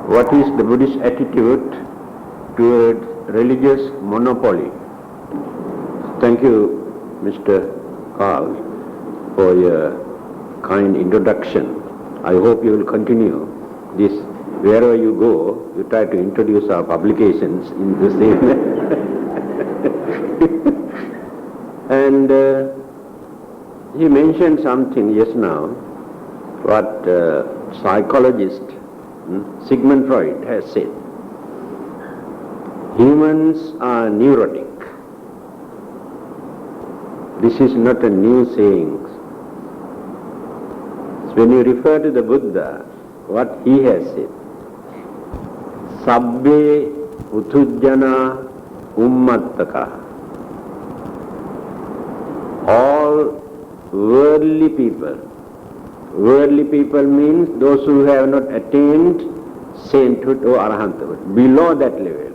What is the Buddhist attitude towards religious monopoly? Thank you, Mr. Carl, for your kind introduction. I hope you will continue this. Wherever you go, you try to introduce our publications in the same way. And he mentioned something just now, what psychologist Sigmund Freud has said. Humans are neurotic. This is not a new saying. When you refer to the Buddha, what he has said, Sabbe Uthujjana Ummattaka. All worldly people. Worldly people means those who have not attained sainthood or arahanthood. Below that level,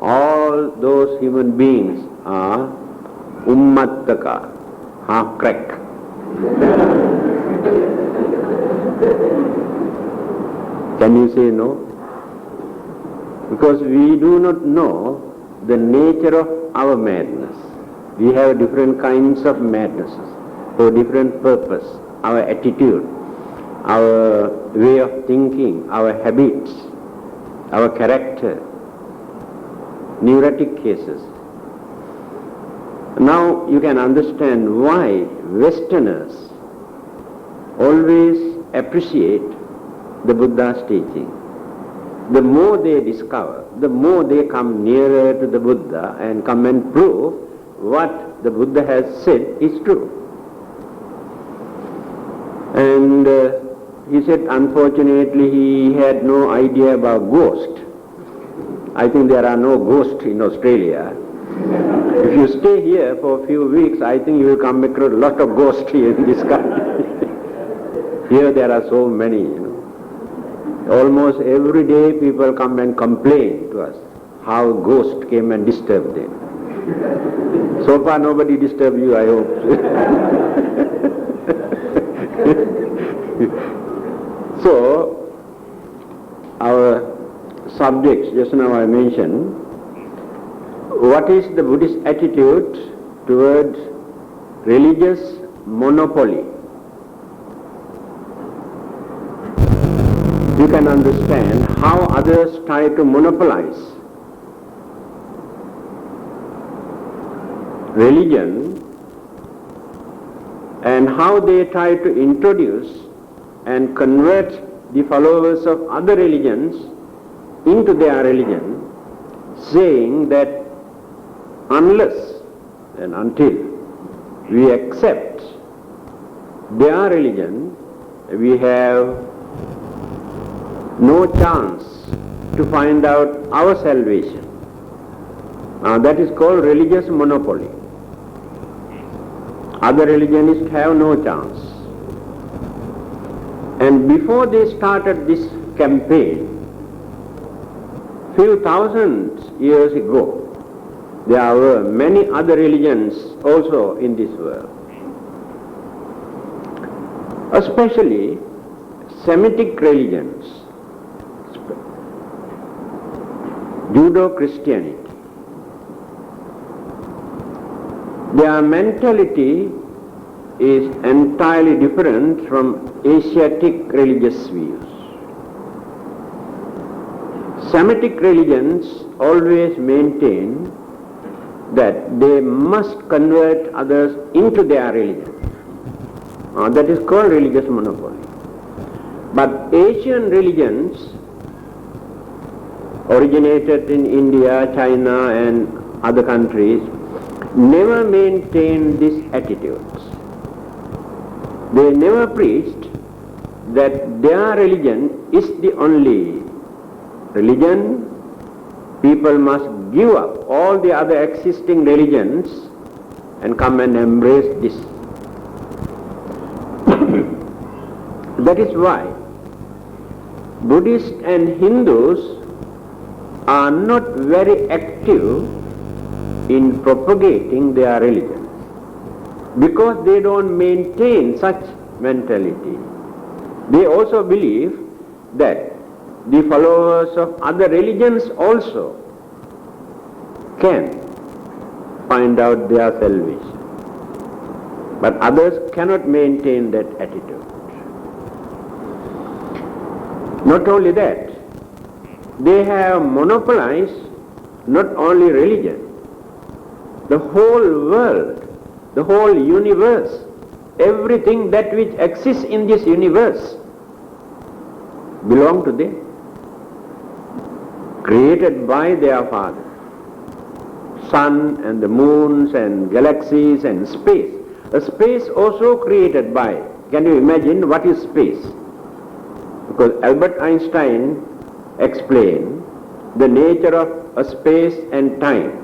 all those human beings are ummattaka, half crack. Can you say no? Because we do not know the nature of our madness. We have different kinds of madnesses for different purpose. Our attitude, our way of thinking, our habits, our character, neurotic cases. Now you can understand why Westerners always appreciate the Buddha's teaching. The more they discover, the more they come nearer to the Buddha and come and prove what the Buddha has said is true. And he said, unfortunately, he had no idea about ghosts. I think there are no ghosts in Australia. If you stay here for a few weeks, I think you will come across a lot of ghosts here in this country. Here there are so many, Almost every day people come and complain to us how ghosts came and disturbed them. So far nobody disturbed you, I hope. So, our subjects, just now I mentioned, what is the Buddhist attitude towards religious monopoly? You can understand how others try to monopolize religion and how they try to introduce and convert the followers of other religions into their religion, saying that unless and until we accept their religion, we have no chance to find out our salvation. That is called religious monopoly. Other religionists have no chance. And before they started this campaign, few thousand years ago, there were many other religions also in this world. Especially Semitic religions, Judo-Christianity. Their mentality is entirely different from Asiatic religious views. Semitic religions always maintain that they must convert others into their religion. That is called religious monopoly. But Asian religions originated in India, China and other countries never maintained these attitudes. They never preached that their religion is the only religion. People must give up all the other existing religions and come and embrace this. That is why Buddhists and Hindus are not very active in propagating their religion, because they don't maintain such mentality. They also believe that the followers of other religions also can find out their salvation. But others cannot maintain that attitude. Not only that, they have monopolized not only religion, the whole world, the whole universe, everything that which exists in this universe belong to them, created by their Father. Sun and the moons and galaxies and space. A space also created by. Can you imagine what is space? Because Albert Einstein explained the nature of a space and time.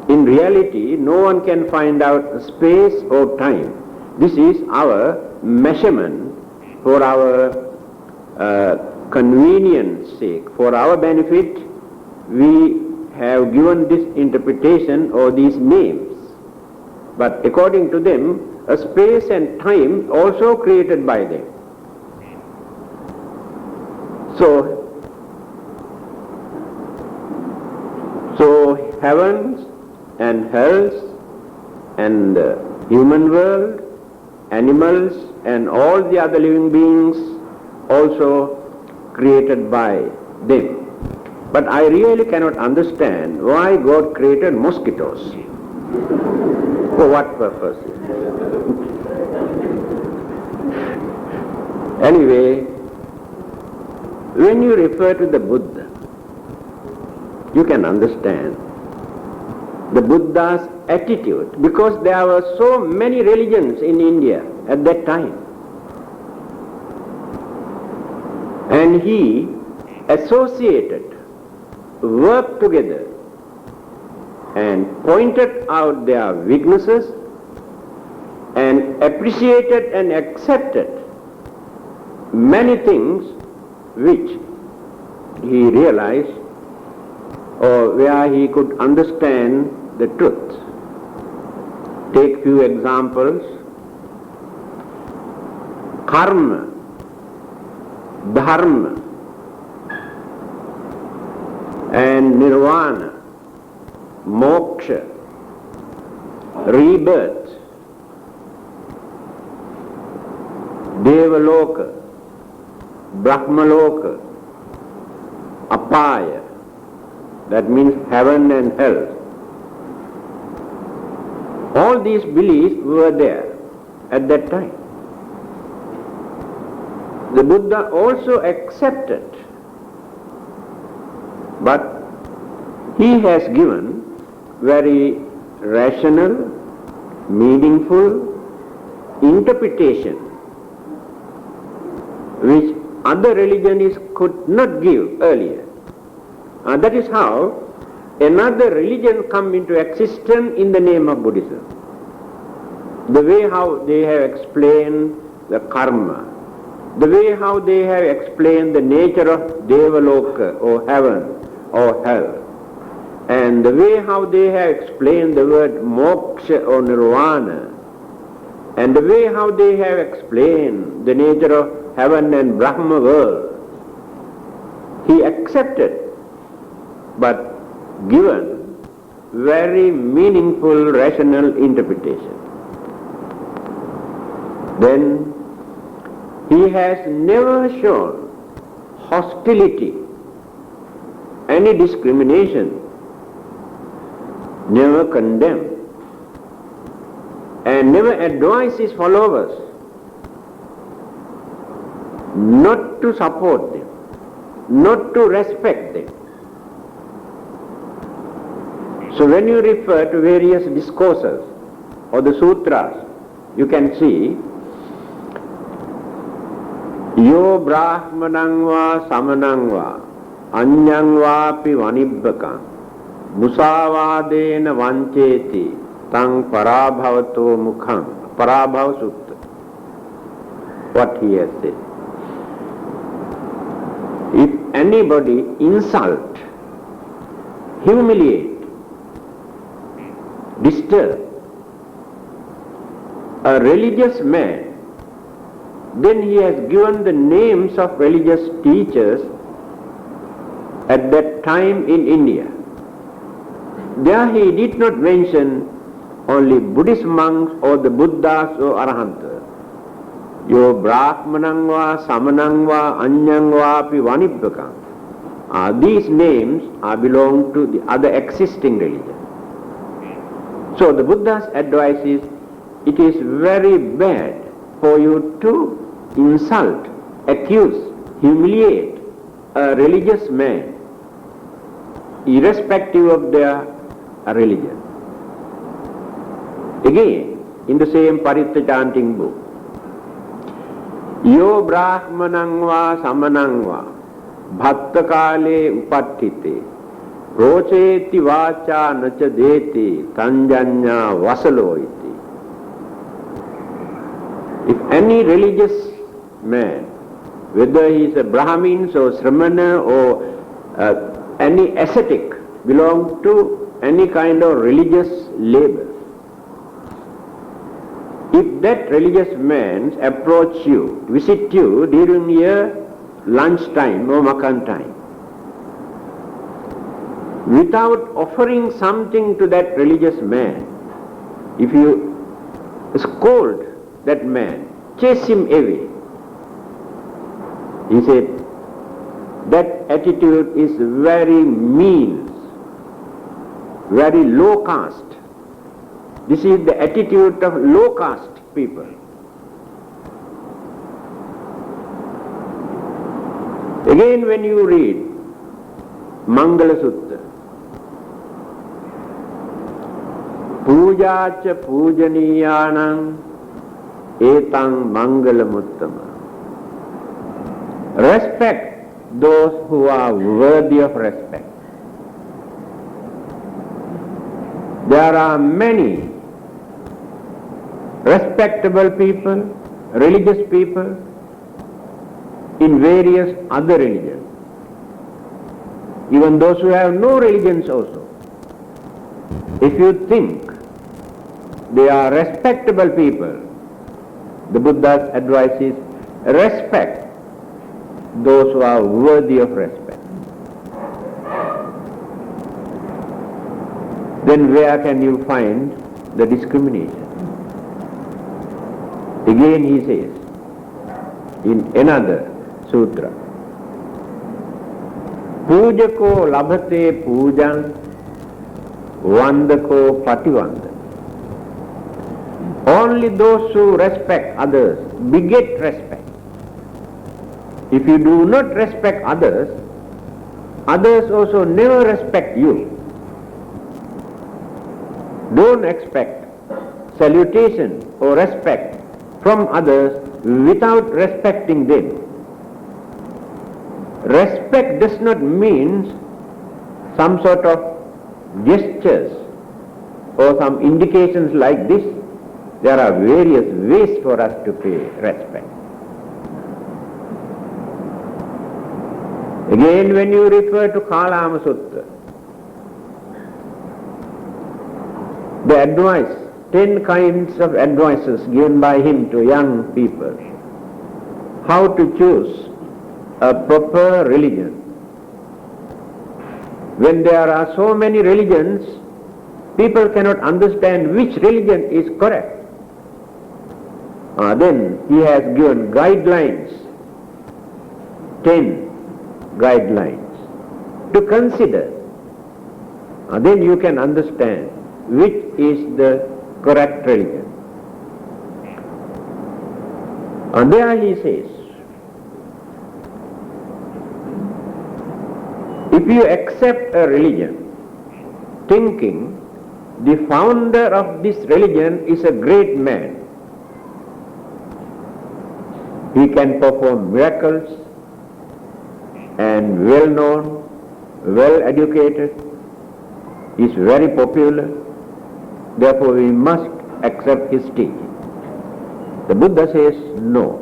In reality, no one can find out space or time. This is our measurement for our convenience sake. For our benefit, we have given this interpretation or these names. But according to them, a space and time also created by them. So heavens and hells and the human world, animals and all the other living beings also created by them. But I really cannot understand why God created mosquitoes. For what purpose? Anyway, when you refer to the Buddha, you can understand the Buddha's attitude, because there were so many religions in India at that time. And he associated, worked together and pointed out their weaknesses and appreciated and accepted many things which he realized or where he could understand the truth. Take few examples. Karma, Dharma and Nirvana, Moksha, rebirth, Devaloka, Brahmaloka, Apaya, that means heaven and hell. All these beliefs were there at that time. The Buddha also accepted, but he has given very rational, meaningful interpretation which other religions could not give earlier. That is how another religion come into existence in the name of Buddhism. The way how they have explained the karma, the way how they have explained the nature of Devaloka or heaven or hell, and the way how they have explained the word moksha or nirvana, and the way how they have explained the nature of heaven and Brahma world, he accepted, but given very meaningful rational interpretation. Then he has never shown hostility, any discrimination, never condemned, and never advised his followers not to support them, not to respect them. So when you refer to various discourses or the sutras, you can see Yo brahmanang va samanang va anyang vapi vanibbakam musavadena vancheti tang parabhavato mukham. Parabhava Sutta. What he has said. If anybody insult, humiliate, disturb a religious man, then he has given the names of religious teachers at that time in India. There he did not mention only Buddhist monks or the Buddhas or Arahanta. Yo Brahmanang va, Samanang va, Anyang va, api Vanibbakam. These names belong to the other existing religion. So the Buddha's advice is, it is very bad for you to insult, accuse, humiliate a religious man, irrespective of their religion. Again, in the same Paritta chanting book, Yo Brahmanang va Samanang va Bhatta kale upattite Rocheti vacha nacha deti Tanjanya vasalo iti. If any religious man, whether he is a Brahmin or Sramana or any ascetic, belong to any kind of religious labor, if that religious man approach you, visit you during your lunch time or makan time, without offering something to that religious man, if you scold that man, chase him away, he said, that attitude is very mean, very low caste. This is the attitude of low caste people. Again, when you read Mangala Sutta, Pujacha Pujaniyanam Etang Mangalamuttama. Respect those who are worthy of respect. There are many respectable people, religious people in various other religions, even those who have no religions also. If you think they are respectable people, the Buddha's advice is respect those who are worthy of respect. Then where can you find the discrimination? Again he says in another sutra, Pujako labhate pujan, vandako pativanda. Only those who respect others beget respect. If you do not respect others, others also never respect you. Don't expect salutation or respect from others without respecting them. Respect does not mean some sort of gestures or some indications like this. There are various ways for us to pay respect. Again, when you refer to Kalama Sutta, the advice, 10 kinds of advices given by him to young people, how to choose a proper religion. When there are so many religions, people cannot understand which religion is correct. Then he has given guidelines, 10 guidelines to consider. Then you can understand which is the correct religion. And there he says, if you accept a religion thinking the founder of this religion is a great man, he can perform miracles and well known, well educated, is very popular, therefore we must accept his teaching. The Buddha says no,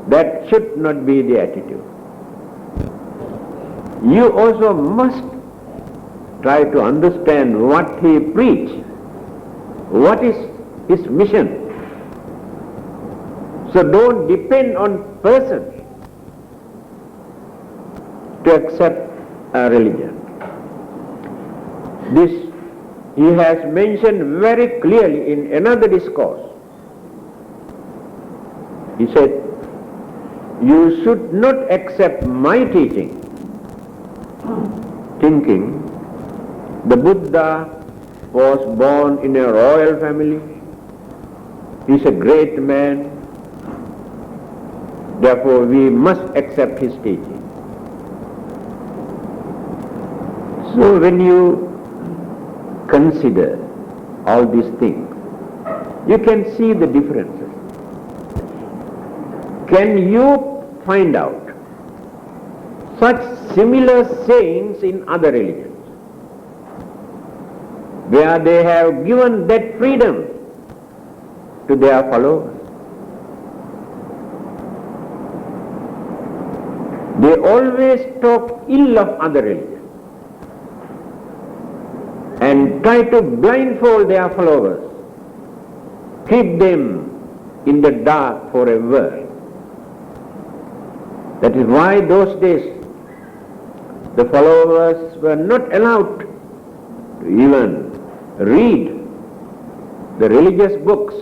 that should not be the attitude. You also must try to understand what he preached, what is his mission. So don't depend on person to accept a religion. This he has mentioned very clearly in another discourse. He said, you should not accept my teaching, thinking the Buddha was born in a royal family, he's a great man, therefore we must accept his teaching. So when you consider all these things, you can see the differences. Can you find out such similar sayings in other religions, where they have given that freedom to their followers? They always talk ill of other religions and try to blindfold their followers, keep them in the dark forever. That is why those days the followers were not allowed to even read the religious books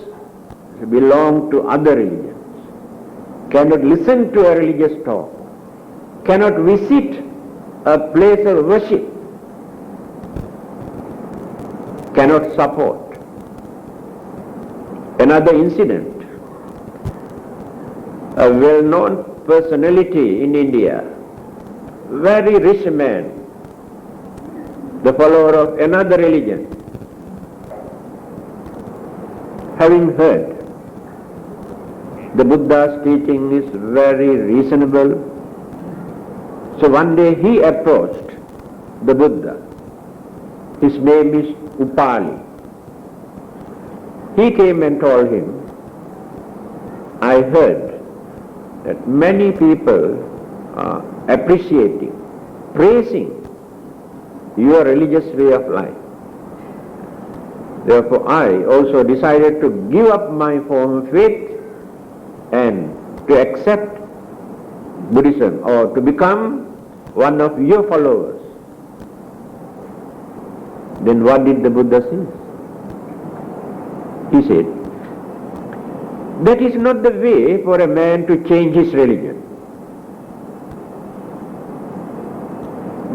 that belong to other religions, cannot listen to a religious talk, cannot visit a place of worship, cannot support. Another incident, a well-known personality in India, very rich man, the follower of another religion, having heard the Buddha's teaching is very reasonable, so one day he approached the Buddha. His name is Upali. He came and told him, I heard that many people are appreciating, praising your religious way of life. Therefore I also decided to give up my form of faith and to accept Buddhism, or to become one of your followers. Then what did the Buddha say? He said, that is not the way for a man to change his religion.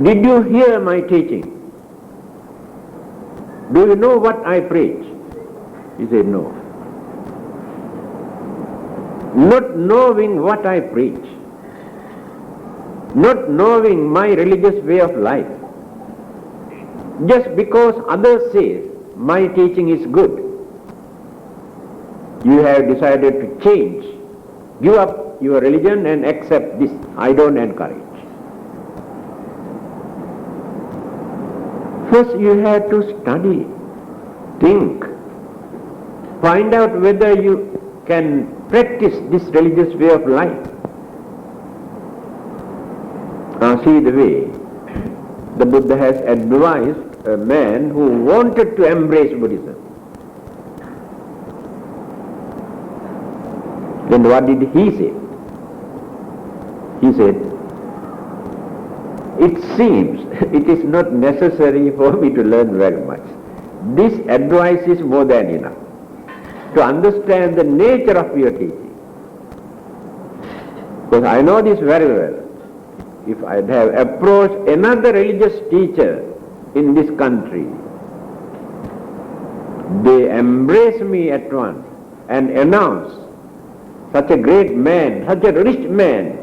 Did you hear my teaching? Do you know what I preach? He said, no. Not knowing what I preach, not knowing my religious way of life, just because others say my teaching is good, you have decided to change, give up your religion and accept this. I don't encourage. First you have to study, think, find out whether you can practice this religious way of life. See the way the Buddha has advised a man who wanted to embrace Buddhism. Then what did he say? He said, it seems it is not necessary for me to learn very much. This advice is more than enough to understand the nature of your teaching. Because I know this very well. If I have approached another religious teacher in this country, they embrace me at once and announce, such a great man, such a rich man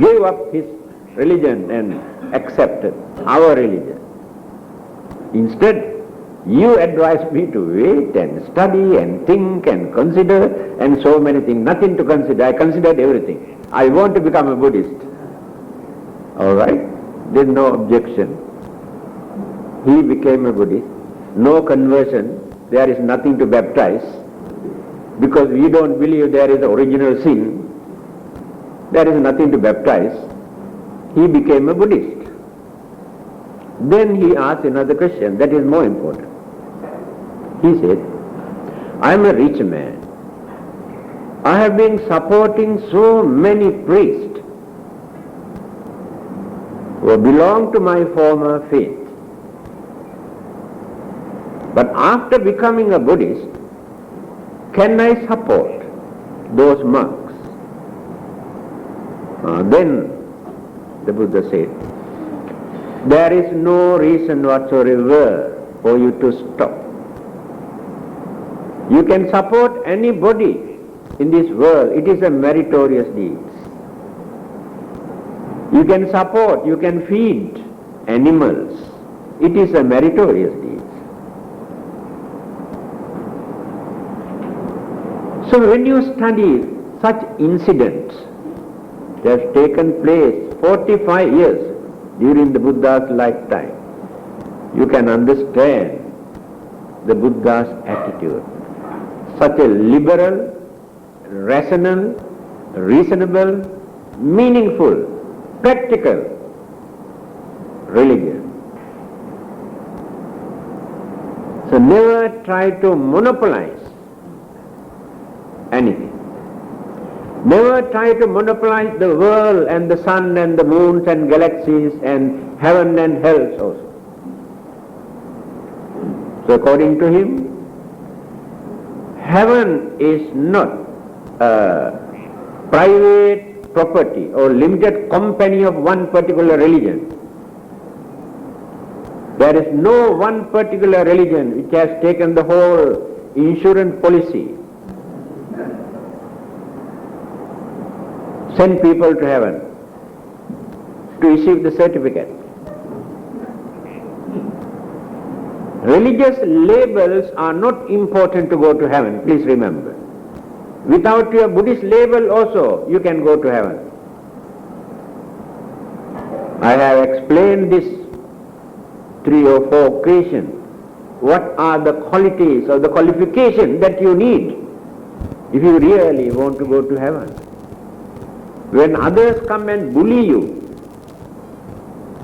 gave up his religion and accepted our religion. Instead, you advise me to wait and study and think and consider and so many things. Nothing to consider. I considered everything. I want to become a Buddhist. All right? There's no objection. He became a Buddhist. No conversion. There is nothing to baptize. Because we don't believe there is original sin. There is nothing to baptize. He became a Buddhist. Then he asked another question that is more important. He said, I am a rich man. I have been supporting so many priests who belong to my former faith. But after becoming a Buddhist, can I support those monks? Then the Buddha said, there is no reason whatsoever for you to stop. You can support anybody in this world. It is a meritorious deed. You can support, you can feed animals. It is a meritorious deed. So when you study such incidents that have taken place 45 years during the Buddha's lifetime, you can understand the Buddha's attitude. Such a liberal, rational, reasonable, meaningful, practical religion. So never try to monopolize anything. Never try to monopolize the world and the sun and the moons and galaxies and heaven and hell also. So according to him, heaven is not a private property or limited company of one particular religion. There is no one particular religion which has taken the whole insurance policy, send people to heaven to receive the certificate. Religious labels are not important to go to heaven, please remember. Without your Buddhist label also, you can go to heaven. I have explained this 3 or 4 occasions. What are the qualities or the qualifications that you need if you really want to go to heaven? When others come and bully you,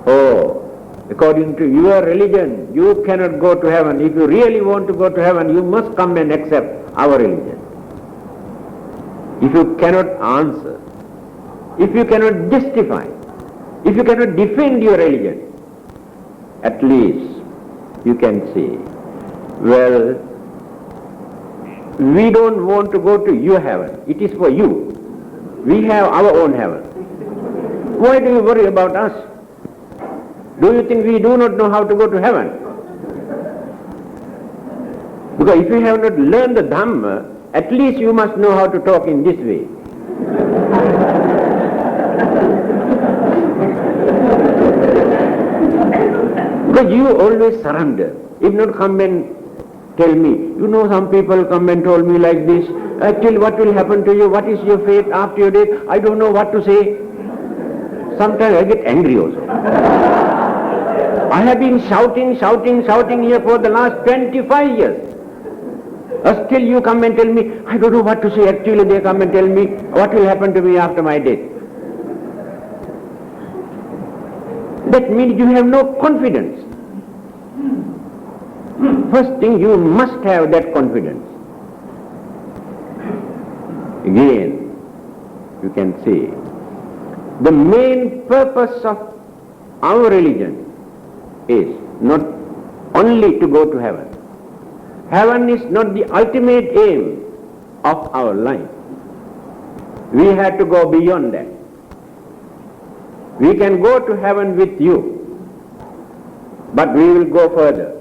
oh, according to your religion, you cannot go to heaven. If you really want to go to heaven, you must come and accept our religion. If you cannot answer, if you cannot justify, if you cannot defend your religion, at least you can say, well, we don't want to go to your heaven. It is for you. We have our own heaven. Why do you worry about us? Do you think we do not know how to go to heaven? Because if you have not learned the Dhamma, at least you must know how to talk in this way. Because you always surrender. If not, come and tell me. You know, some people come and told me like this, actually what will happen to you? What is your fate after your death? I don't know what to say. Sometimes I get angry also. I have been shouting here for the last 25 years. Still you come and tell me, I don't know what to say. Actually they come and tell me, what will happen to me after my death? That means you have no confidence. First thing, you must have that confidence. Again, you can say, the main purpose of our religion is not only to go to heaven. Heaven is not the ultimate aim of our life. We have to go beyond that. We can go to heaven with you, but we will go further.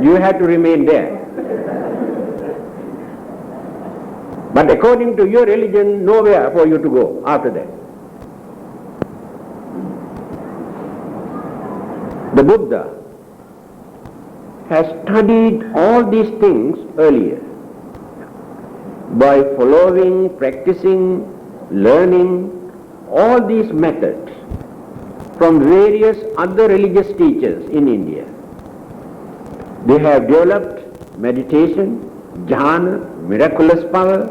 You have to remain there. But according to your religion, nowhere for you to go after that. The Buddha has studied all these things earlier. By following, practicing, learning all these methods from various other religious teachers in India. They have developed meditation, jhana, miraculous power,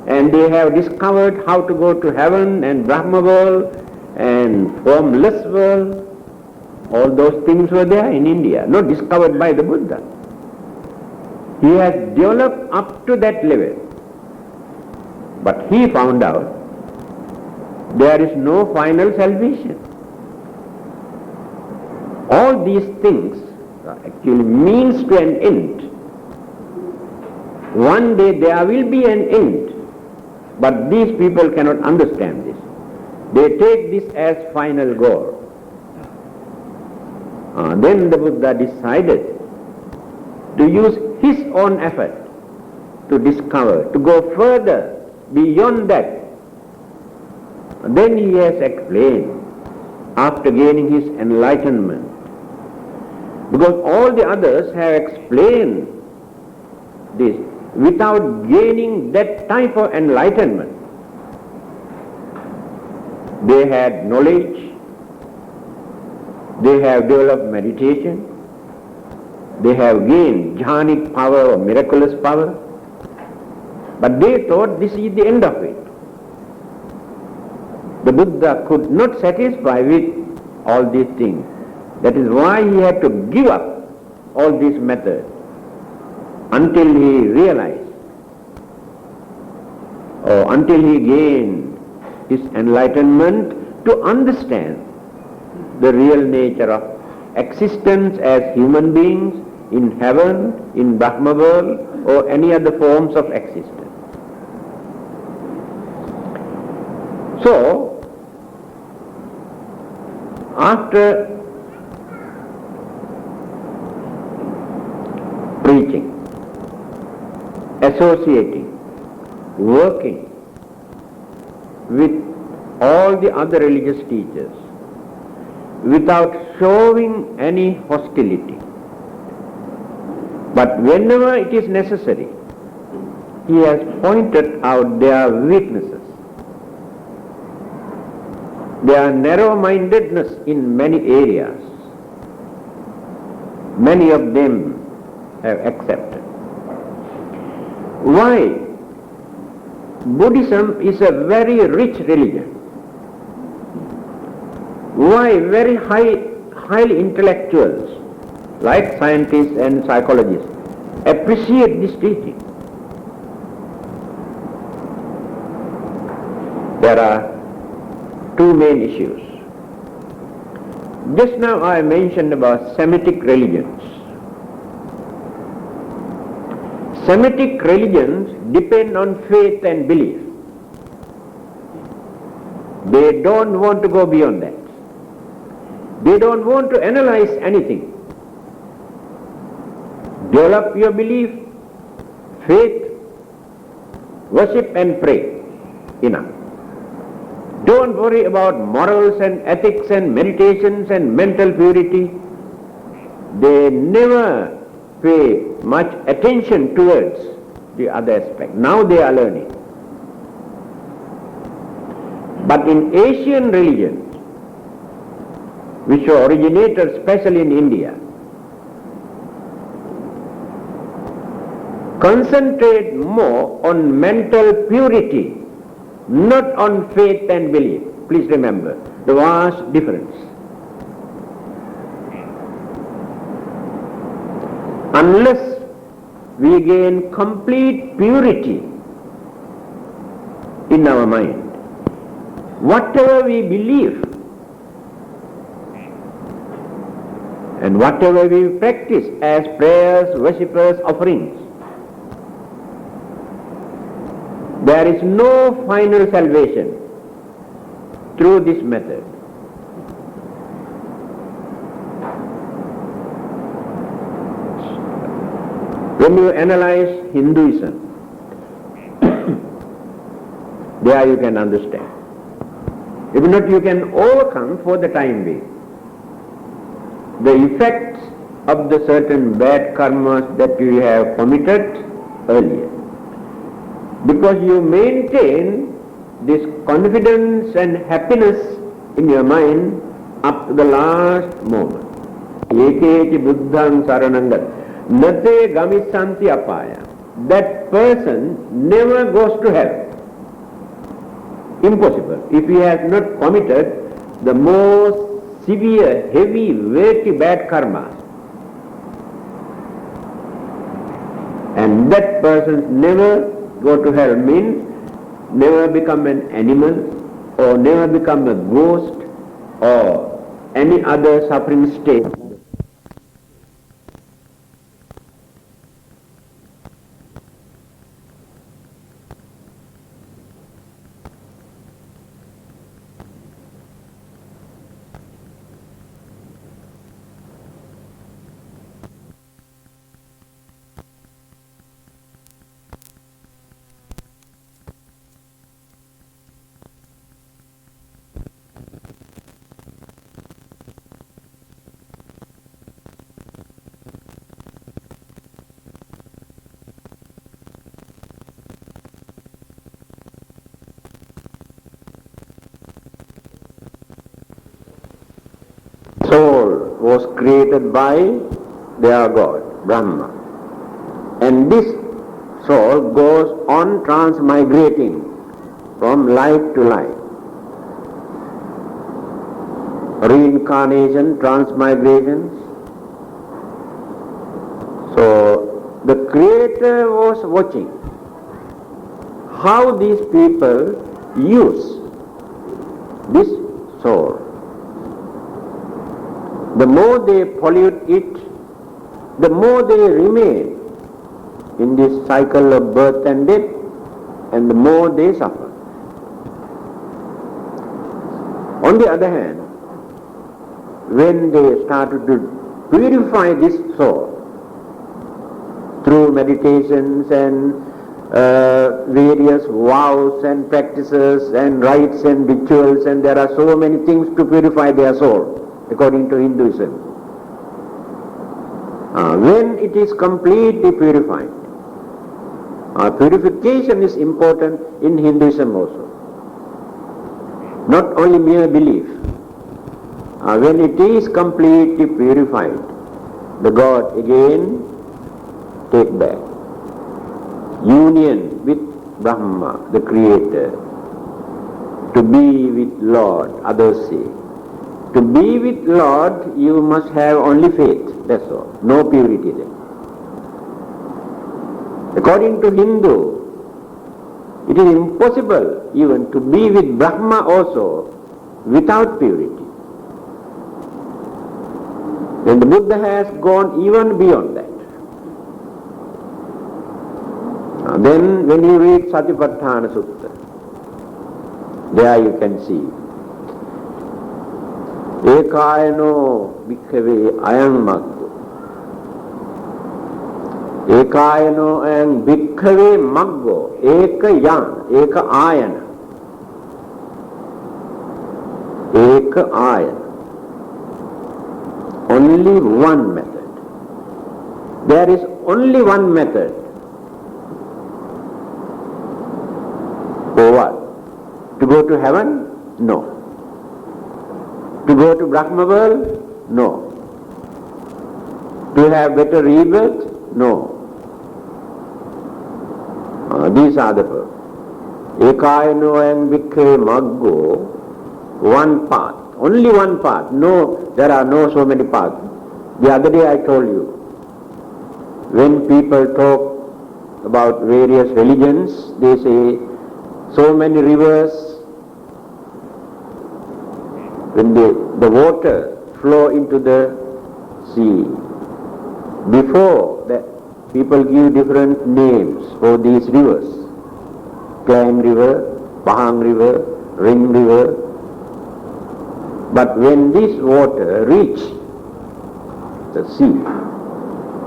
and they have discovered how to go to heaven and Brahma world and formless world. All those things were there in India, not discovered by the Buddha. He has developed up to that level. But he found out there is no final salvation. All these things are actually means to an end. One day there will be an end, but these people cannot understand this. They take this as final goal. Then the Buddha decided to use his own effort to discover, to go further beyond that. Then he has explained, after gaining his enlightenment, because all the others have explained this without gaining that type of enlightenment. They had knowledge, they have developed meditation, they have gained jhanic power or miraculous power, but they thought this is the end of it. The Buddha could not satisfy with all these things. That is why he had to give up all these methods until he realized, or until he gained his enlightenment to understand the real nature of existence as human beings in heaven, in Brahma world, or any other forms of existence. So, after preaching, associating, working with all the other religious teachers without showing any hostility, but whenever it is necessary, he has pointed out their weaknesses, their narrow-mindedness in many areas. Many of them have accepted. Why? Buddhism is a very rich religion. Why very highly intellectuals, like scientists and psychologists, appreciate this teaching? There are two main issues. Just now I mentioned about Semitic religions. Semitic religions depend on faith and belief. They don't want to go beyond that. They don't want to analyze anything. Develop your belief, faith, worship and pray. Enough. Don't worry about morals and ethics and meditations and mental purity. They never pay much attention towards the other aspect. Now they are learning. But in Asian religions, which were originated especially in India, concentrate more on mental purity, not on faith and belief. Please remember the vast difference. Unless we gain complete purity in our mind, whatever we believe and whatever we practice as prayers, worshippers, offerings, there is no final salvation through this method. When you analyze Hinduism, there you can understand. If not, you can overcome for the time being the effects of the certain bad karmas that you have committed earlier. Because you maintain this confidence and happiness in your mind up to the last moment. Eketi buddhang saranangat nate gamissanti apaya. That person never goes to hell. Impossible. If he has not committed the most severe, heavy, weighty bad karmas. And that person never go to hell means never become an animal or never become a ghost or any other suffering state. Soul was created by their God, Brahma. And this soul goes on transmigrating from life to life. Reincarnation, transmigrations. So the Creator was watching how these people use this soul. The more they pollute it, the more they remain in this cycle of birth and death, and the more they suffer. On the other hand, when they started to purify this soul through meditations and various vows and practices and rites and rituals, and there are so many things to purify their soul according to Hinduism. When it is completely purified, purification is important in Hinduism also. Not only mere belief. When it is completely purified, the God again take back union with Brahma, the Creator, to be with Lord, others say. To be with Lord, you must have only faith, that's all. No purity there. According to Hindu, it is impossible even to be with Brahma also without purity. Then the Buddha has gone even beyond that. Then when you read Satipatthana Sutta, there you can see Ekayano bhikkhave ayam maggo. Ekayano and bhikkhave maggo. Eka yan, eka ayana. Eka ayana. Only one method. There is only one method. For what? To go to heaven? No. To go to Brahma world? No. To have better rebirth? No. These are the Ekayano and Bhikkhave Maggo, one path. Only one path. No, there are no so many paths. The other day I told you, when people talk about various religions, they say so many rivers. When the water flow into the sea, before that people give different names for these rivers. Klang river, Pahang river, Ring river. But when this water reach the sea,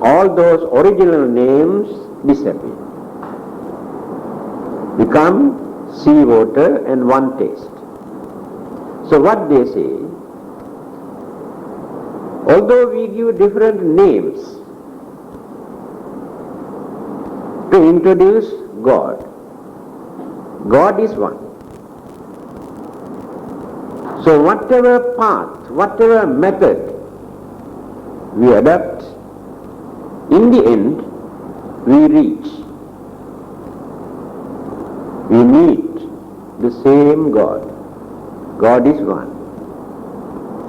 all those original names disappear. Become sea water and one taste. So what they say, although we give different names to introduce God, God is one. So whatever path, whatever method we adopt, in the end we reach, we meet the same God. God is one.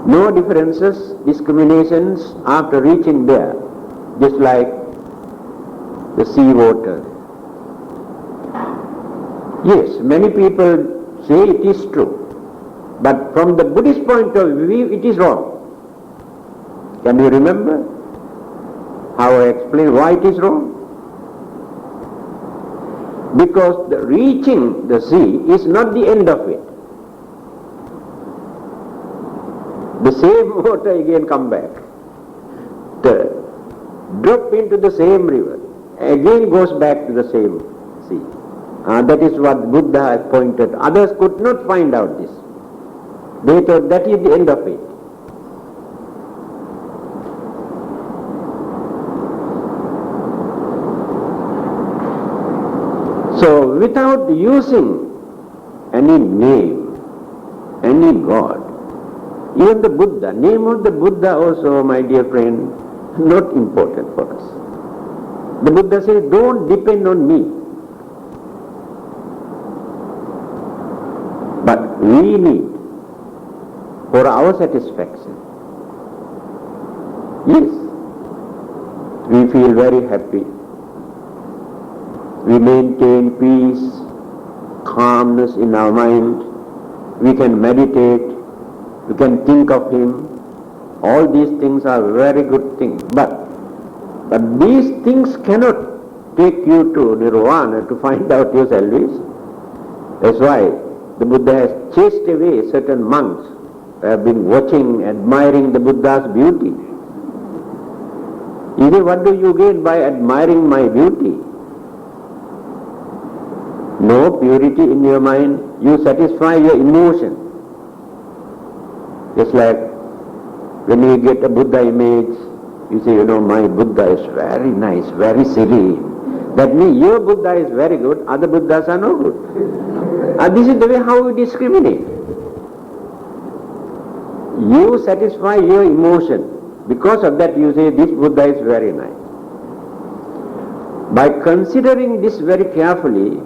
No differences, discriminations after reaching there, just like the sea water. Yes, many people say it is true. But from the Buddhist point of view, it is wrong. Can you remember how I explained why it is wrong? Because reaching the sea is not the end of it. The same water again come back. Drop into the same river, again goes back to the same sea. That is what Buddha has pointed. Others could not find out this. They thought that is the end of it. So without using any name, any God, even the Buddha, name of the Buddha also, my dear friend, not important for us. The Buddha says, don't depend on me. But we need, for our satisfaction, yes, we feel very happy. We maintain peace, calmness in our mind. We can meditate. We can think of Him. All these things are very good things. But these things cannot take you to nirvana to find out your salvation. That's why the Buddha has chased away certain monks who have been watching, admiring the Buddha's beauty. He said, what do you gain by admiring my beauty? No purity in your mind. You satisfy your emotion. Just like when you get a Buddha image, you say, my Buddha is very nice, very serene. That means your Buddha is very good, other Buddhas are no good. This is the way how we discriminate. You satisfy your emotion. Because of that you say, this Buddha is very nice. By considering this very carefully,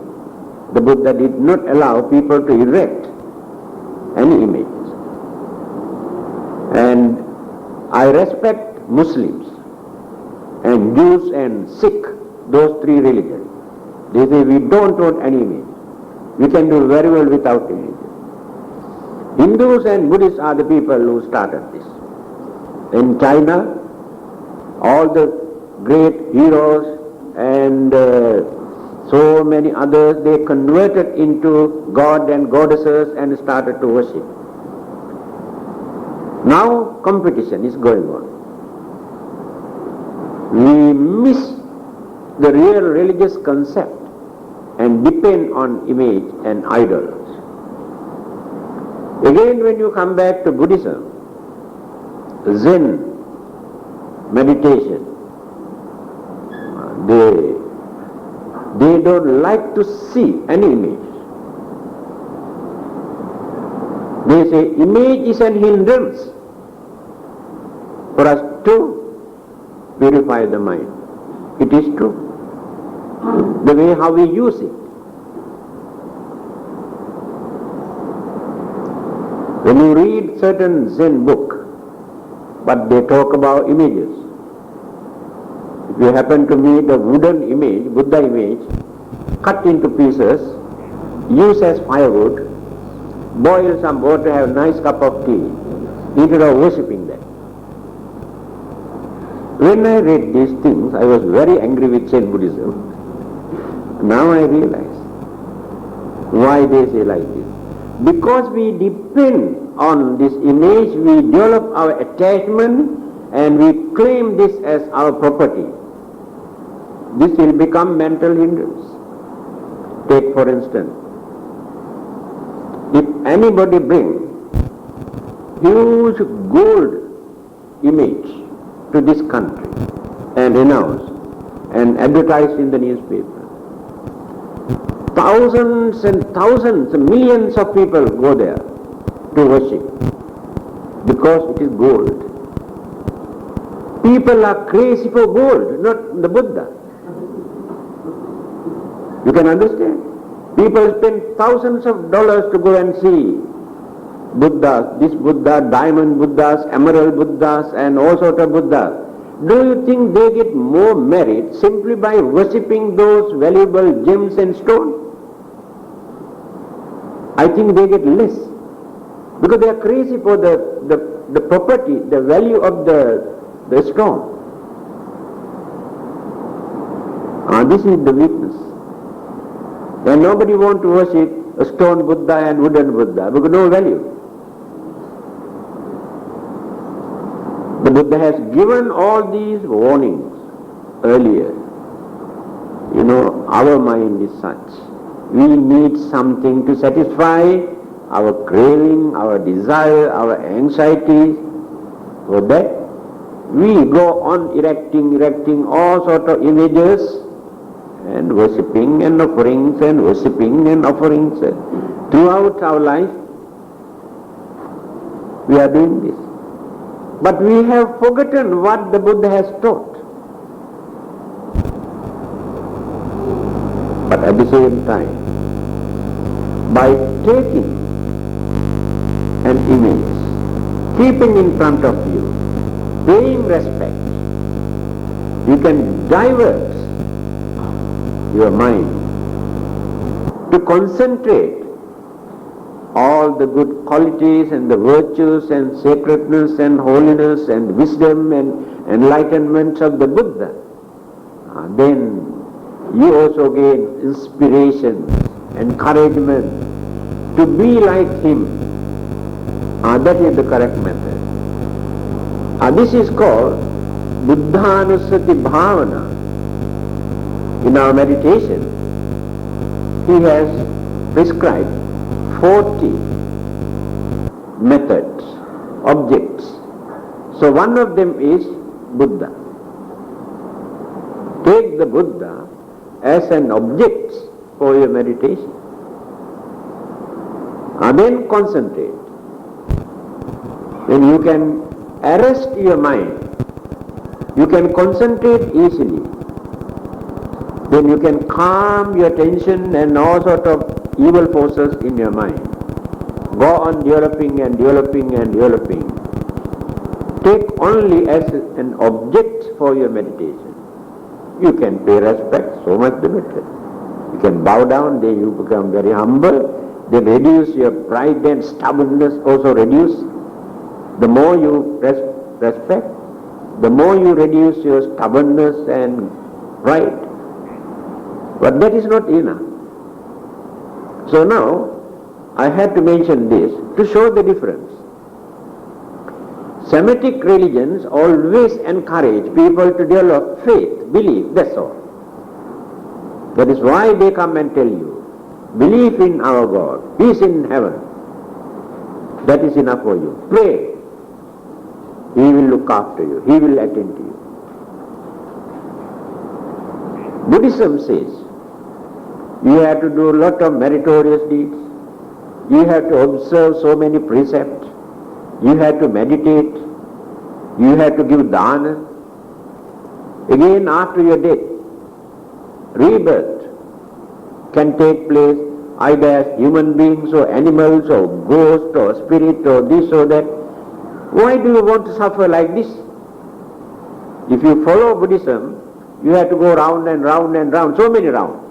the Buddha did not allow people to erect any image. And I respect Muslims and Jews and Sikh, those three religions. They say we don't want any image. We can do very well without image. Hindus and Buddhists are the people who started this. In China, all the great heroes and so many others, they converted into God and goddesses and started to worship. Now competition is going on. We miss the real religious concept and depend on image and idols. Again, when you come back to Buddhism, Zen meditation, they don't like to see any image. They say image is an hindrance for us to purify the mind. It is true. The way how we use it. When you read certain Zen book, but they talk about images. If you happen to meet a wooden image, Buddha image, cut into pieces, use as firewood, boil some water, have a nice cup of tea, instead of worshipping that. When I read these things, I was very angry with Zen Buddhism. Now I realize why they say like this. Because we depend on this image, we develop our attachment and we claim this as our property. This will become mental hindrance. Take for instance, if anybody brings huge gold image to this country and announce and advertise in the newspaper, thousands and thousands, millions of people go there to worship because it is gold. People are crazy for gold, not the Buddha. You can understand? People spend thousands of dollars to go and see Buddhas, this Buddha, diamond Buddhas, emerald Buddhas and all sorts of Buddhas. Do you think they get more merit simply by worshipping those valuable gems and stones? I think they get less. Because they are crazy for the property, the value of the stone. This is the weakness. And nobody wants to worship a stone Buddha and wooden Buddha because no value. The Buddha has given all these warnings earlier. You know, our mind is such. We need something to satisfy our craving, our desire, our anxiety. For that, we go on erecting all sort of images and worshipping and offerings and worshipping and offerings. Throughout our life, we are doing this. But we have forgotten what the Buddha has taught. But at the same time, by taking an image, keeping in front of you, paying respect, you can divert your mind to concentrate all the good qualities and the virtues and sacredness and holiness and wisdom and enlightenment of the Buddha. Then you also gain inspiration, encouragement to be like him. That is the correct method. This is called Buddhanusati Bhavana. In our meditation, he has prescribed 40 methods, objects. So one of them is Buddha. Take the Buddha as an object for your meditation. And then concentrate. Then you can arrest your mind. You can concentrate easily. Then you can calm your tension and all sort of evil forces in your mind. Go on developing and developing and developing. Take only as an object for your meditation. You can pay respect, so much the better. You can bow down, then you become very humble. Then reduce your pride and stubbornness, also reduce. The more you respect, the more you reduce your stubbornness and pride. But that is not enough. So now, I had to mention this to show the difference. Semitic religions always encourage people to develop faith, belief, that's all. That is why they come and tell you, believe in our God, He is in heaven. That is enough for you. Pray. He will look after you. He will attend to you. Buddhism says, you have to do a lot of meritorious deeds. You have to observe so many precepts. You have to meditate. You have to give dana. Again, after your death, rebirth can take place either as human beings or animals or ghost or spirit or this or that. Why do you want to suffer like this? If you follow Buddhism, you have to go round and round and round, so many rounds.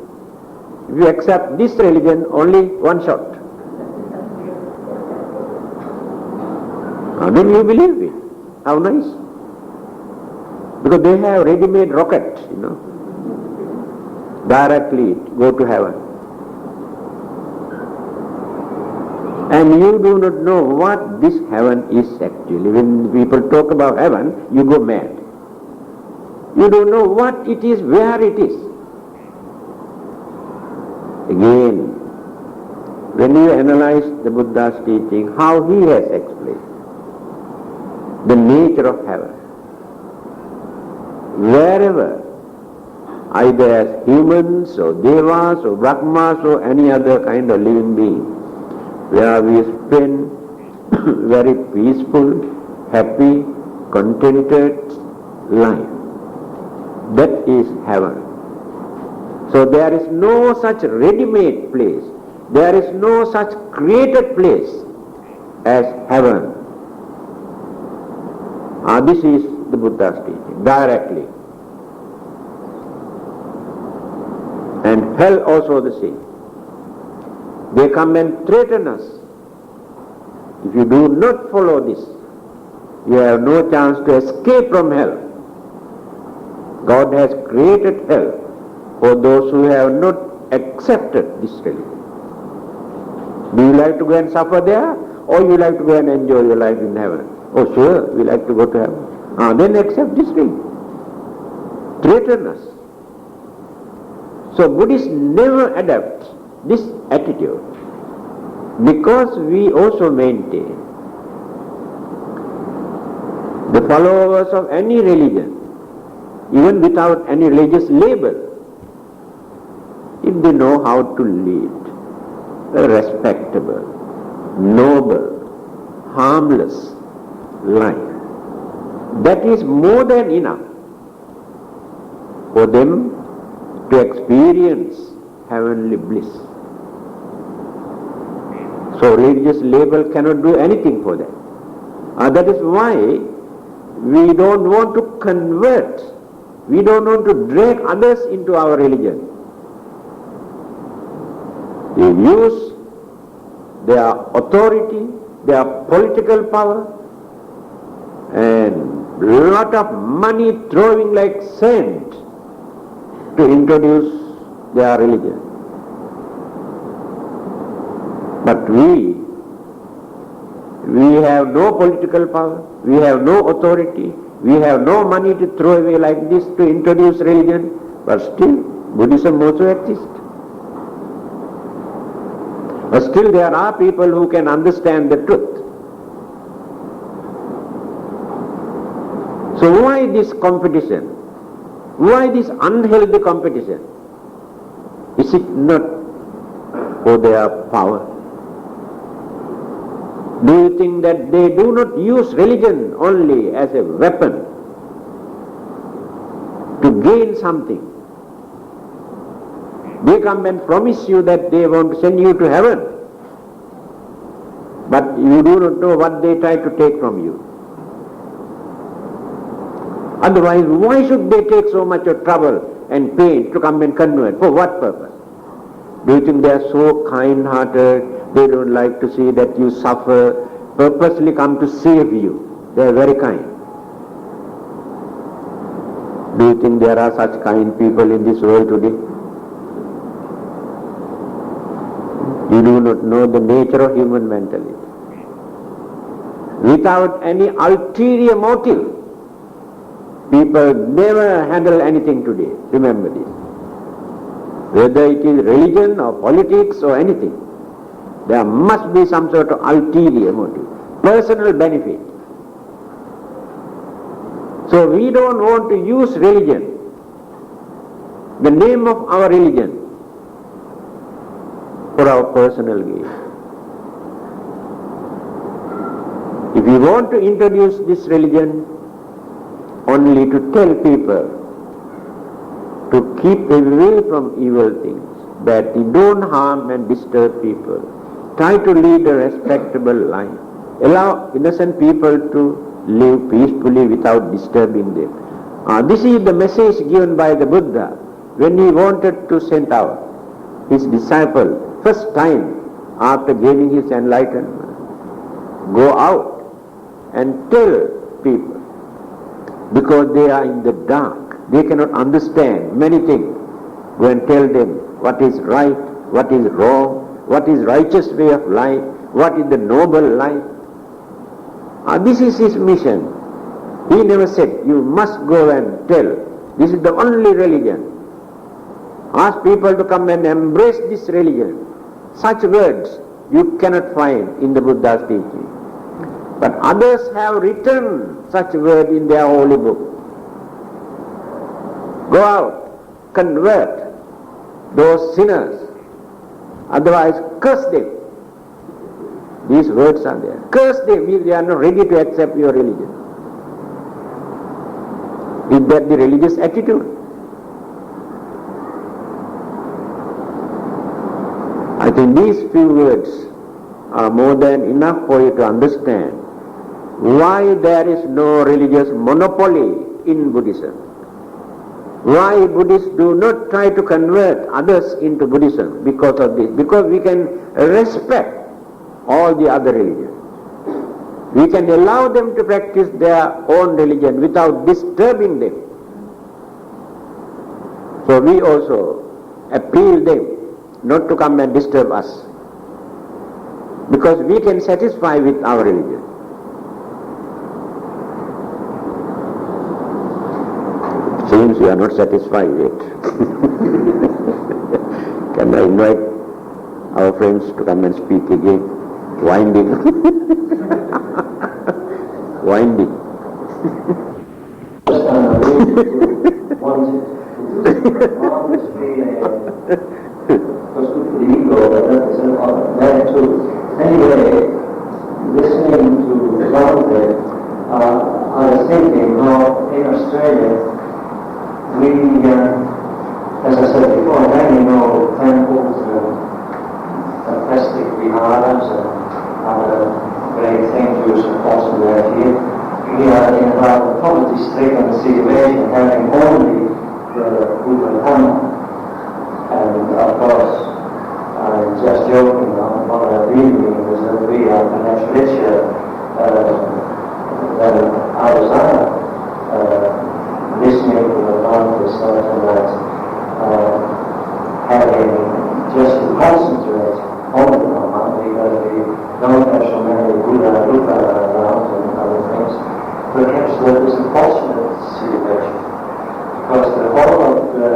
If you accept this religion, only one shot. Then you believe it. How nice. Because they have ready-made rocket, directly go to heaven. And you do not know what this heaven is actually. When people talk about heaven, you go mad. You don't know what it is, where it is. Again, when you analyze the Buddha's teaching, how he has explained the nature of heaven, wherever, either as humans or devas or brahmas or any other kind of living being, where we spend very peaceful, happy, contented life. That is heaven. So there is no such ready-made place, there is no such created place as heaven. This is the Buddha's teaching, directly. And hell also the same. They come and threaten us. If you do not follow this, you have no chance to escape from hell. God has created hell for those who have not accepted this religion. Do you like to go and suffer there, or you like to go and enjoy your life in heaven? Oh sure, we like to go to heaven. Then accept this thing. Threaten us. So Buddhists never adopt this attitude, because we also maintain the followers of any religion, even without any religious label, if they know how to lead a respectable, noble, harmless life, that is more than enough for them to experience heavenly bliss. So religious label cannot do anything for that. That is why we don't want to convert, we don't want to drag others into our religion. They use their authority, their political power, and lot of money throwing like sand to introduce their religion. But we have no political power, we have no authority, we have no money to throw away like this to introduce religion, but still Buddhism also exists. But still there are people who can understand the truth. So why this competition? Why this unhealthy competition? Is it not for their power? Do you think that they do not use religion only as a weapon to gain something? They come and promise you that they want to send you to heaven, but you do not know what they try to take from you. Otherwise, why should they take so much of trouble and pain to come and convert? For what purpose? Do you think they are so kind-hearted, they don't like to see that you suffer, purposely come to save you? They are very kind. Do you think there are such kind people in this world today? You do not know the nature of human mentality. Without any ulterior motive, people never handle anything today. Remember this. Whether it is religion or politics or anything, there must be some sort of ulterior motive, personal benefit. So we don't want to use religion, the name of our religion, for our personal gain. If we want to introduce this religion only to tell people to keep away from evil things, that they don't harm and disturb people, try to lead a respectable life, allow innocent people to live peacefully without disturbing them. This is the message given by the Buddha when he wanted to send out his disciple first time after gaining his enlightenment. Go out and tell people, because they are in the dark, they cannot understand many things. Go and tell them what is right, what is wrong, what is righteous way of life, what is the noble life. This is his mission. He never said, you must go and tell, this is the only religion. Ask people to come and embrace this religion. Such words you cannot find in the Buddha's teaching. But others have written such words in their holy book. Go out, convert those sinners, otherwise curse them. These words are there. Curse them if they are not ready to accept your religion. Is that the religious attitude? I think these few words are more than enough for you to understand why there is no religious monopoly in Buddhism. Why Buddhists do not try to convert others into Buddhism because of this. Because we can respect all the other religions. We can allow them to practice their own religion without disturbing them. So we also appeal them not to come and disturb us, because we can satisfy with our religion. Seems you are not satisfied yet. Can I invite our friends to come and speak again? Winding. Winding. Anyway, listening to Dhammananda, I was thinking how in Australia we, as I said before, many know temples and plastic viharas and other great things you supposed to have here. We are in a rather poverty-stricken situation, having only the Buddha Dhamma. And of course, I'm just joking on what I'm reading is that we are perhaps richer than others are, listening to the Dhamma tonight, having just to concentrate on the Dhamma, because we don't have so many Buddha around and other things. Perhaps that is a fortunate situation, because the whole of the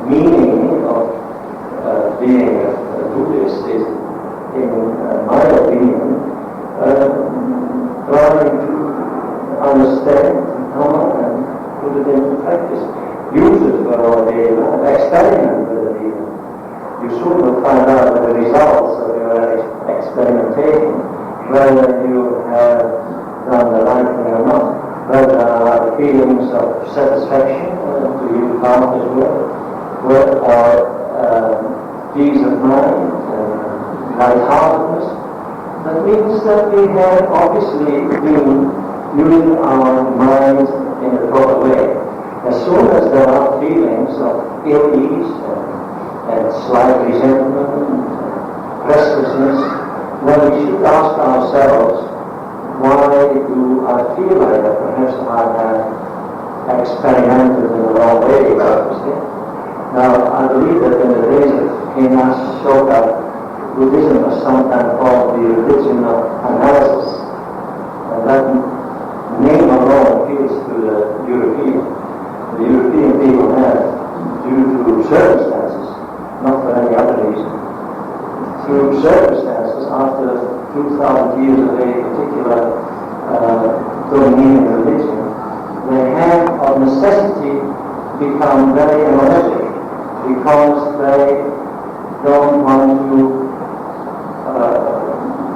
meaning of being a Buddhist is, in my opinion, trying to understand Dhamma and put it into practice. Use it for all day long, experiment with it even. You soon will find out the results of your experimentation, whether you have done the right thing or not, whether there are feelings of satisfaction to you accomplish or peace of mind and lightheartedness. That means that we have obviously been using our minds in a proper way. As soon as there are feelings of ill ease and slight resentment and restlessness, then we should ask ourselves, why do I feel like that? Perhaps I have experimented in the wrong way. Now, I believe that in the days of Ashoka, Buddhism was sometimes called the religion of analysis. And that name alone appeals to the European. The European people have, due to circumstances, not for any other reason, through circumstances after 2,000 years of a particular dominating religion, they have of necessity become very analytic, because they don't want to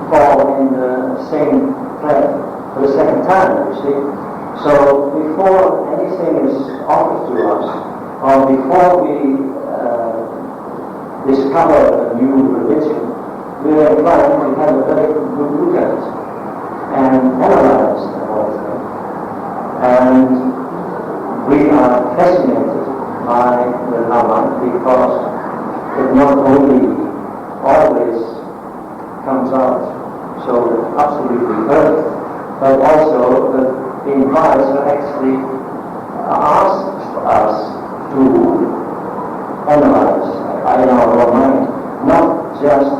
fall in the same trap for the second time, you see. So before anything is offered to us, or before we discover a new religion, we are inclined to have a very good look at it and analyze the whole thing. And we are fascinated by the Dhamma because it not only always comes out so absolutely perfect, but also that invites or actually asks us to analyze in our own mind, not just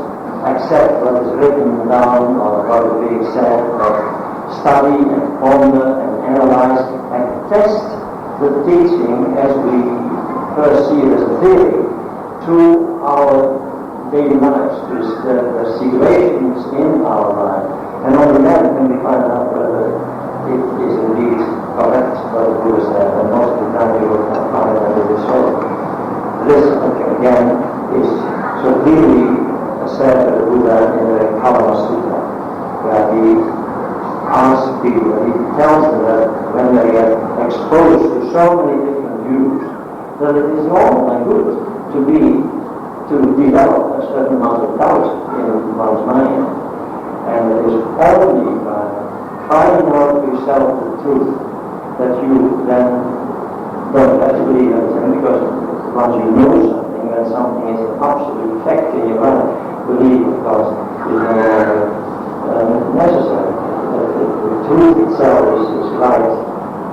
accept what is written down or what is being said, but study and ponder and analyze and test the teaching as we first see it as a theory to our daily lives, to the situations in our life. And only then can we find out whether it is indeed correct what the Buddha said, and most of the time we will find that it is so. This, again, is so clearly said by the Buddha in the Kalama Sutta, where he asks people, he tells them that when they get exposed to so many different views, that it is normal and good to develop a certain amount of doubt in one's mind. And it is only by finding out for yourself the truth that you then don't have to believe anything, because once you know something, then something is an absolute fact in your life. Believe, of course, is no longer necessary. The truth itself is right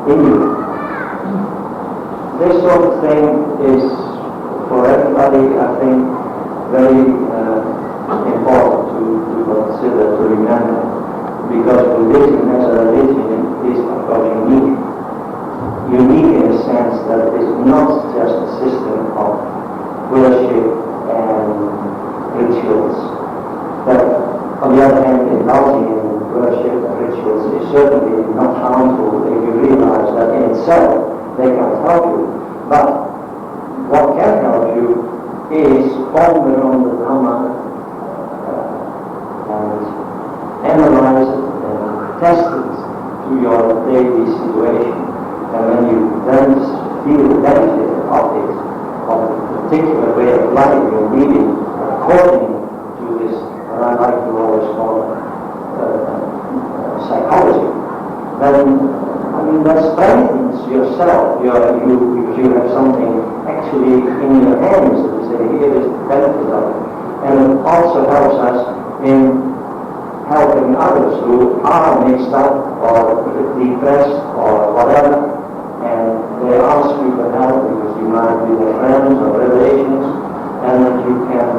in you. This sort of thing is, for everybody, I think, very important to consider, to remember, because religion as a religion is, of course, unique. Unique in the sense that it is not just a system of worship and rituals, but on the other hand, indulging in worship and rituals is certainly not harmful if you realize that in itself they can help you. But what can help you is ponder on the Dhamma and analyze it and test it to your daily situation. And when you then feel the benefit of it, of a particular way of life you're leading according to this, what I like to always call psychology, then that strengthens yourself. You have something actually in your hands to say, here is the benefit of it. And it also helps us in helping others who are mixed up or depressed or whatever, and they ask you for help because you might be their friends or relations, and that you can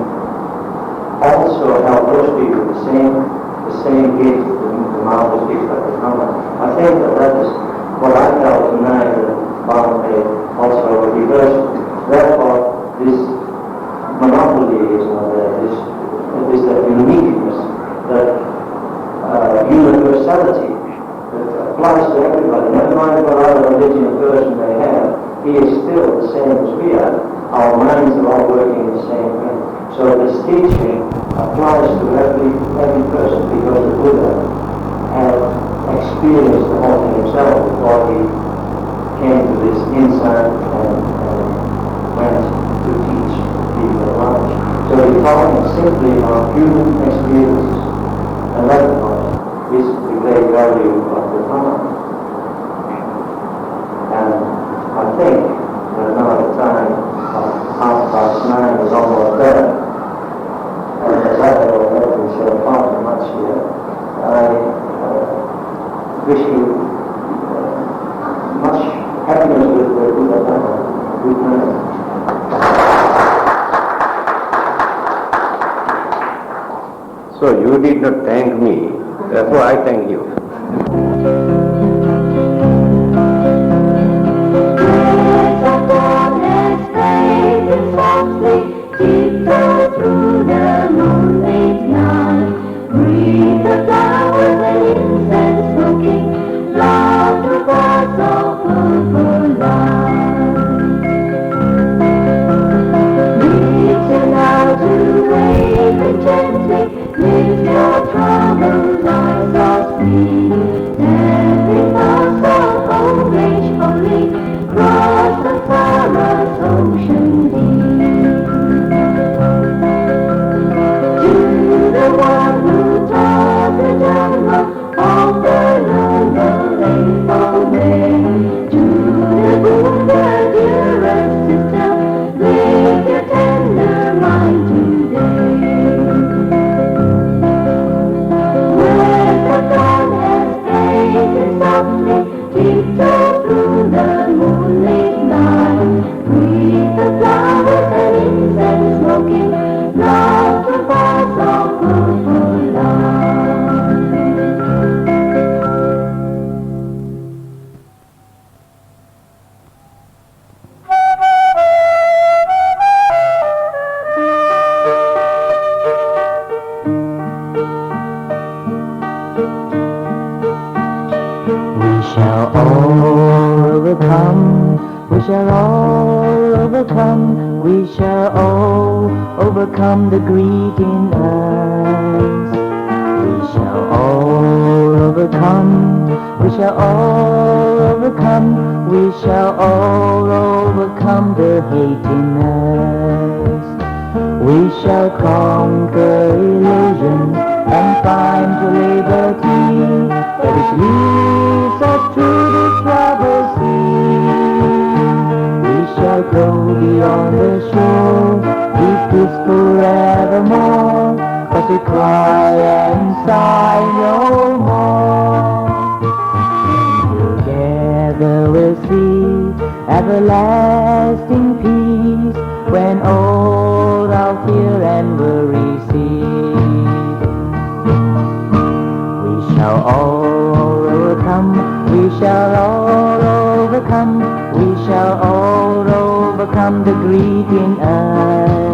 also help those people the same gift, the marvelous gift of the Dhamma. I think that is what I felt tonight, and Bhante also reversed. Therefore, this monopoly is not there. This that uniqueness, that universality that applies to everybody. Never mind what other religion a person may have, he is still the same as we are. Our minds are all working the same way. So this teaching applies to every person, because the Buddha had experienced the whole thing himself before he came to this insight and went to teach people around. So he taught simply about human experiences, and that, of course, is the great value of the Dhamma. And I think that now the time of 9:30 is almost there, and as I have already said far too much here, I wish you much happiness with the Buddha Dhamma. Good night. So you did not thank me, therefore I thank you. Through the moonlit night, breathe the flowers and incense smoking, love the birds of purple light. Reaching out to wave and gently lift your troubled eyes of sea. Every thought of old age holy, cross the farthest ocean deep. The one who taught the Dhamma of the Faithful Way. To the Buddha, dearest sister, lift your tender mind today. When the dawn has faded softly, tiptoe through the moonlit night, breathe the flowers and incense smoking, love the birds of purple light. We shall all overcome, we shall all overcome, we shall all overcome the greed in us. We shall all overcome, we shall all overcome, we shall all overcome the hate in us. We shall conquer illusion and find the liberty that it leads us through the troubled sea. We shall go beyond the shore, be peaceful forevermore, 'cause we cry and sigh everlasting peace when all our fear and worry cease. We shall all overcome, we shall all overcome, we shall all overcome the grief in us.